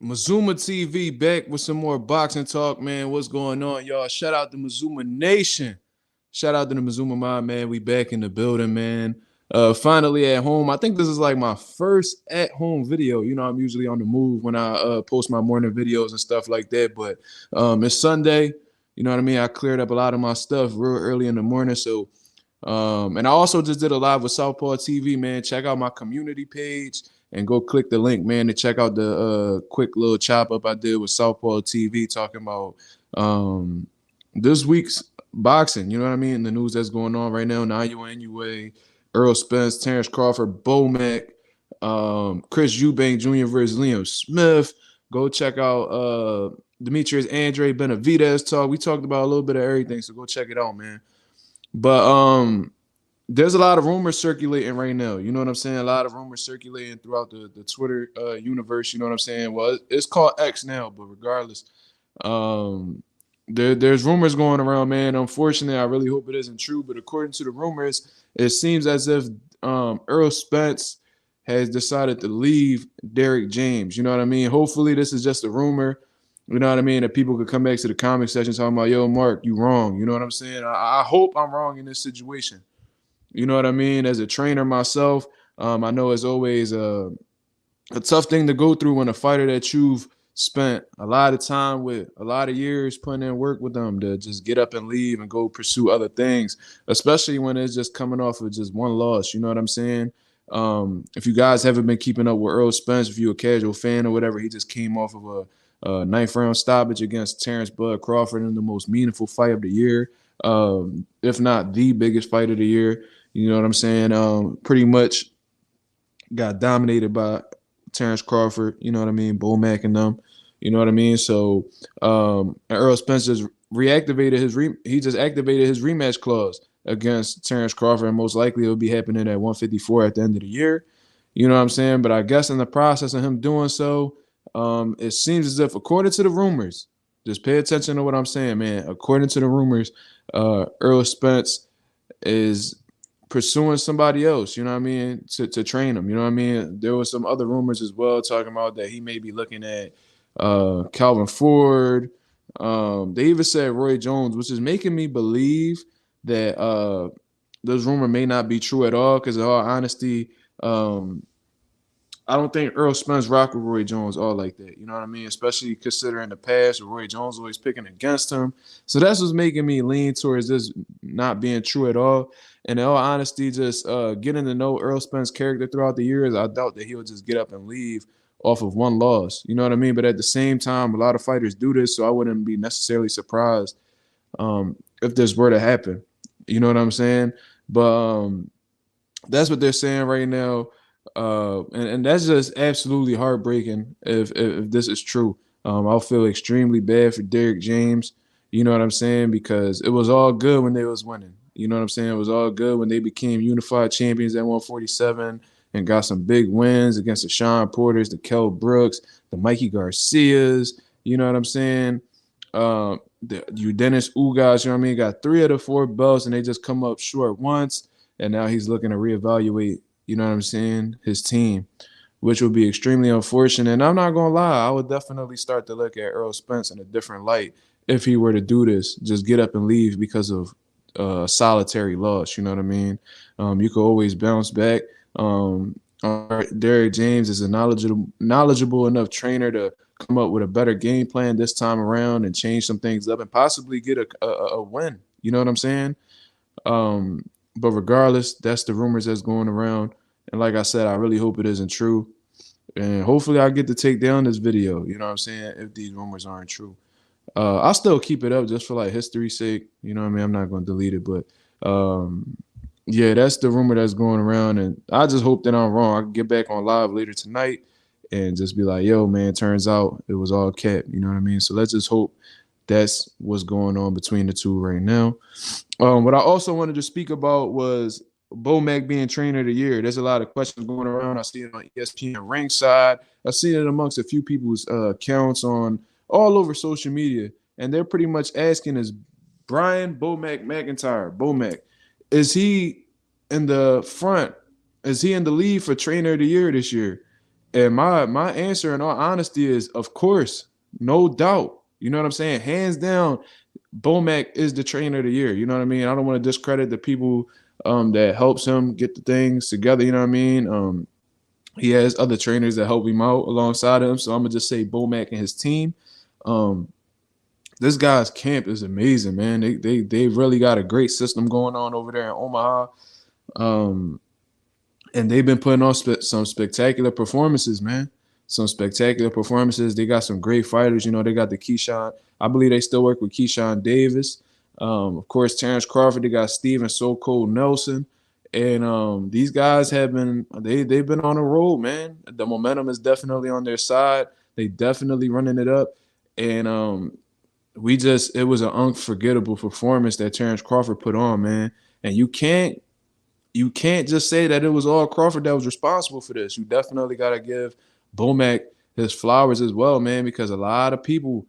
Mazuma TV back with some more boxing talk, man. What's going on, y'all? Shout out to Mazuma Nation. Shout out to the Mazuma Mob, man. We back in the building, man. Finally at home. I think this is like my first at-home video. You know, I'm usually on the move when I post my morning videos and stuff like that. But it's Sunday. You know what I mean? I cleared up a lot of my stuff real early in the morning. So, and I also just did a live with Southpaw TV, man. Check out my community page and go click the link, man, to check out the quick little chop up I did with Southpaw TV talking about this week's boxing. You know what I mean? The news that's going on right now: NWA, Errol Spence, Terrence Crawford, Bo Mack, Chris Eubank Jr. versus Liam Smith. Go check out Demetrius Andre Benavidez talk. We talked about a little bit of everything, so go check it out, man. But there's a lot of rumors circulating right now. You know what I'm saying? A lot of rumors circulating throughout the Twitter universe. You know what I'm saying? Well, it's called X now, but regardless, there's rumors going around, man. Unfortunately, I really hope it isn't true. But according to the rumors, it seems as if Errol Spence has decided to leave Derrick James. You know what I mean? Hopefully, this is just a rumor. You know what I mean? That people could come back to the comment section talking about, yo, Mark, you wrong. You know what I'm saying? I hope I'm wrong in this situation. You know what I mean? As a trainer myself, I know it's always a tough thing to go through when a fighter that you've spent a lot of time with, a lot of years putting in work with them, to just get up and leave and go pursue other things, especially when it's just coming off of just one loss. You know what I'm saying? If you guys haven't been keeping up with Errol Spence, if you're a casual fan or whatever, he just came off of a ninth round stoppage against Terrence Bud Crawford in the most meaningful fight of the year, if not the biggest fight of the year. You know what I'm saying? Pretty much got dominated by Terrence Crawford. You know what I mean? Bo Mack and them. You know what I mean? So Errol Spence just reactivated his activated his rematch clause against Terrence Crawford, and most likely it'll be happening at 154 at the end of the year. You know what I'm saying? But I guess in the process of him doing so, it seems as if, according to the rumors, just pay attention to what I'm saying, man. According to the rumors, Errol Spence is pursuing somebody else, you know what I mean, to train him. You know what I mean? There was some other rumors as well talking about that he may be looking at Calvin Ford. They even said Roy Jones, which is making me believe that this rumor may not be true at all, because in all honesty, I don't think Errol Spence rocked with Roy Jones all like that. You know what I mean? Especially considering the past where Roy Jones always picking against him. So that's what's making me lean towards this not being true at all. And in all honesty, just getting to know Errol Spence's character throughout the years, I doubt that he'll just get up and leave off of one loss. You know what I mean? But at the same time, a lot of fighters do this, so I wouldn't be necessarily surprised if this were to happen. You know what I'm saying? But that's what they're saying right now. And that's just absolutely heartbreaking if this is true. I'll feel extremely bad for Derrick James. You know what I'm saying? Because it was all good when they was winning. You know what I'm saying? It was all good when they became unified champions at 147 and got some big wins against the Sean Porters, the Kell Brooks, the Mikey Garcias. You know what I'm saying? You Dennis Ugas, you know what I mean? Got 3 of the 4 belts, and they just come up short once, and now he's looking to reevaluate, you know what I'm saying, his team, which would be extremely unfortunate. And I'm not going to lie, I would definitely start to look at Errol Spence in a different light if he were to do this, just get up and leave because of solitary loss. You know what I mean? You could always bounce back. Derrick James is a knowledgeable enough trainer to come up with a better game plan this time around and change some things up and possibly get a win. You know what I'm saying? But regardless, that's the rumors that's going around. And like I said, I really hope it isn't true. And hopefully I get to take down this video, you know what I'm saying, if these rumors aren't true. I'll still keep it up just for like history's sake. You know what I mean? I'm not going to delete it. But yeah, that's the rumor that's going around. And I just hope that I'm wrong. I can get back on live later tonight and just be like, yo, man, turns out it was all cap. You know what I mean? So let's just hope that's what's going on between the two right now. What I also wanted to speak about was Bo Mack being trainer of the year. There's a lot of questions going around. I see it on ESPN Ringside. I see it amongst a few people's accounts on all over social media. And they're pretty much asking, is Brian Bo Mack McIntyre, Bo Mack, is he in the front? Is he in the lead for trainer of the year this year? And my answer in all honesty is of course, no doubt. You know what I'm saying? Hands down, Bomac is the trainer of the year. You know what I mean? I don't want to discredit the people that helps him get the things together. You know what I mean? He has other trainers that help him out alongside him. So I'm gonna just say Bomac and his team. Um, this guy's camp is amazing, man. They really got a great system going on over there in Omaha. Um, and they've been putting on some spectacular performances, man. Some spectacular performances. They got some great fighters. You know, they got the Keyshawn. I believe they still work with Keyshawn Davis. Of course, Terrence Crawford. They got Steven So Cold Nelson. And these guys have been they've been on a roll, man. The momentum is definitely on their side. They definitely running it up. And it was an unforgettable performance that Terrence Crawford put on, man. And you can't just say that it was all Crawford that was responsible for this. You definitely got to give Bomac his flowers as well, man, because a lot of people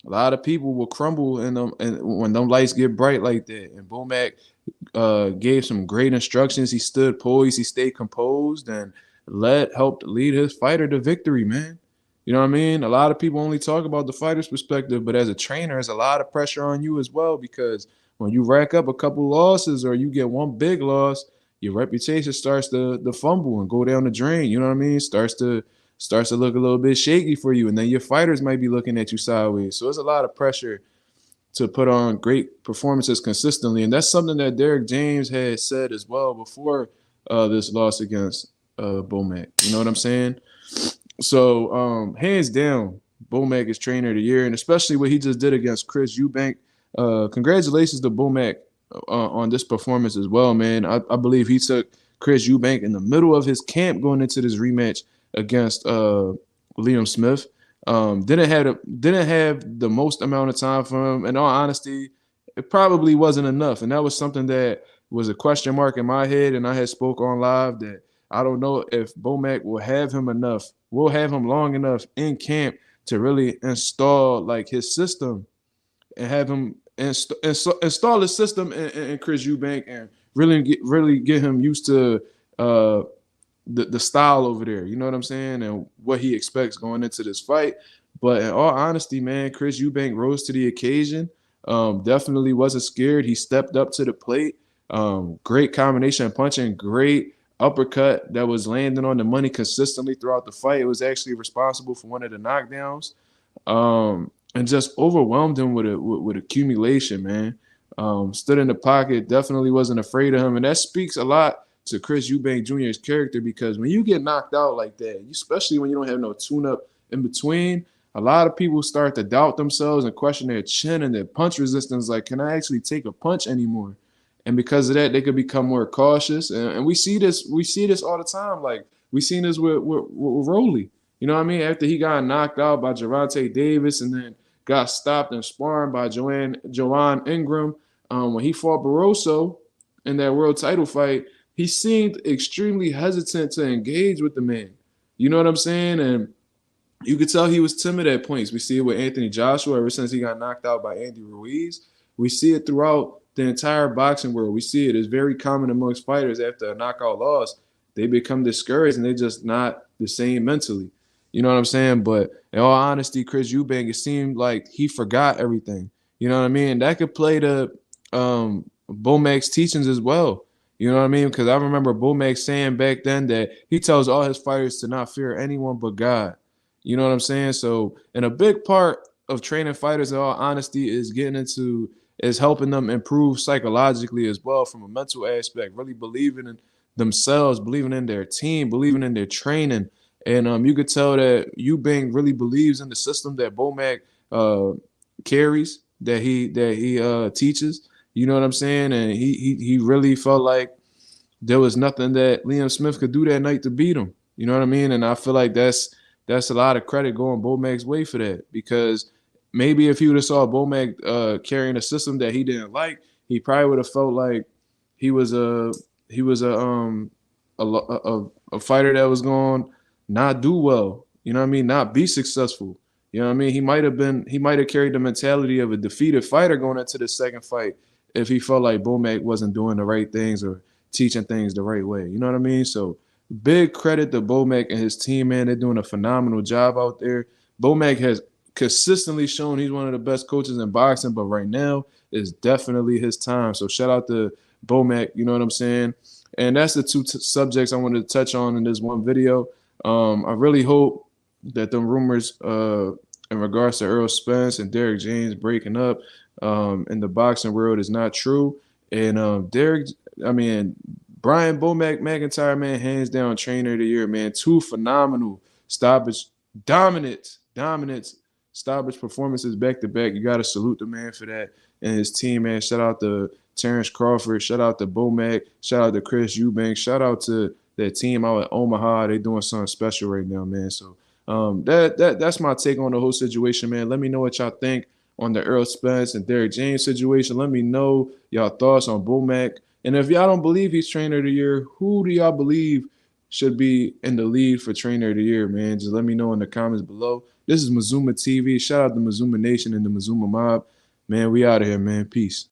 will crumble in them, and when them lights get bright like that. And Bomac gave some great instructions. He stood poised, he stayed composed, and helped lead his fighter to victory, man. You know what I mean? A lot of people only talk about the fighter's perspective, but as a trainer, there's a lot of pressure on you as well, because when you rack up a couple losses or you get one big loss, your reputation starts to fumble and go down the drain. You know what I mean? Starts to look a little bit shaky for you, and then your fighters might be looking at you sideways. So there's a lot of pressure to put on great performances consistently, and that's something that Derrick James had said as well before this loss against Bomac. You know what I'm saying? So hands down, Bomac is trainer of the year, and especially what he just did against Chris Eubank. Congratulations to Bomac on this performance as well, man. I believe he took Chris Eubank in the middle of his camp going into this rematch against Liam Smith. Didn't have the most amount of time for him. In all honesty, it probably wasn't enough, and that was something that was a question mark in my head. And I had spoke on live that I don't know if Bomac will have him enough. Will have him long enough in camp to really install like his system and have him install his system in Chris Eubank and really get him used to the style over there. You know what I'm saying? And what he expects going into this fight. But in all honesty, man, Chris Eubank rose to the occasion. Definitely wasn't scared. He stepped up to the plate. Great combination of punching, great uppercut that was landing on the money consistently throughout the fight. It was actually responsible for one of the knockdowns. And just overwhelmed him with accumulation, man. Stood in the pocket, definitely wasn't afraid of him. And that speaks a lot to Chris Eubank Jr.'s character, because when you get knocked out like that, especially when you don't have no tune-up in between, a lot of people start to doubt themselves and question their chin and their punch resistance. Like, can I actually take a punch anymore? And because of that, they could become more cautious. And we see this all the time. Like, we seen this with Rolly. You know what I mean? After he got knocked out by Gervonta Davis and then got stopped and sparring by Joanne Ingram, when he fought Barroso in that world title fight, he seemed extremely hesitant to engage with the man. You know what I'm saying? And you could tell he was timid at points. We see it with Anthony Joshua ever since he got knocked out by Andy Ruiz. We see it throughout the entire boxing world. We see it. It's very common amongst fighters after a knockout loss. They become discouraged and they're just not the same mentally. You know what I'm saying? But in all honesty, Chris Eubank, it seemed like he forgot everything. You know what I mean? That could play to Bomac's teachings as well. You know what I mean? Because I remember Bomac saying back then that he tells all his fighters to not fear anyone but God. You know what I'm saying? So, and a big part of training fighters, in all honesty, is helping them improve psychologically as well from a mental aspect, really believing in themselves, believing in their team, believing in their training. And you could tell that Eubank really believes in the system that Bomac carries, that he teaches. You know what I'm saying? And he really felt like there was nothing that Liam Smith could do that night to beat him. You know what I mean? And I feel like that's a lot of credit going Bomac's way for that, because maybe if he would have saw Bomac carrying a system that he didn't like, he probably would have felt like he was a fighter that was going to not do well. You know what I mean? Not be successful. You know what I mean? He might have carried the mentality of a defeated fighter going into the second fight if he felt like Bomac wasn't doing the right things or teaching things the right way. You know what I mean? So big credit to Bomac and his team, man. They're doing a phenomenal job out there. Bomac has consistently shown he's one of the best coaches in boxing, but right now is definitely his time. So shout out to Bomac, you know what I'm saying? And that's the two subjects I wanted to touch on in this one video. I really hope that the rumors in regards to Errol Spence and Derrick James breaking up in the boxing world is not true. And Brian Bomac McIntyre, man, hands down trainer of the year, man. Two phenomenal stoppage, dominant stoppage performances back to back. You got to salute the man for that and his team, man. Shout out to Terrence Crawford. Shout out to Bomac. Shout out to Chris Eubanks. Shout out to that team out at Omaha. They doing something special right now, man. So that's my take on the whole situation, man. Let me know what y'all think on the Errol Spence and Derrick James situation. Let me know y'all thoughts on Bomac. And if y'all don't believe he's trainer of the year, who do y'all believe should be in the lead for trainer of the year, man? Just let me know in the comments below. This is Mazuma TV. Shout out to Mazuma Nation and the Mazuma Mob. Man, we out of here, man. Peace.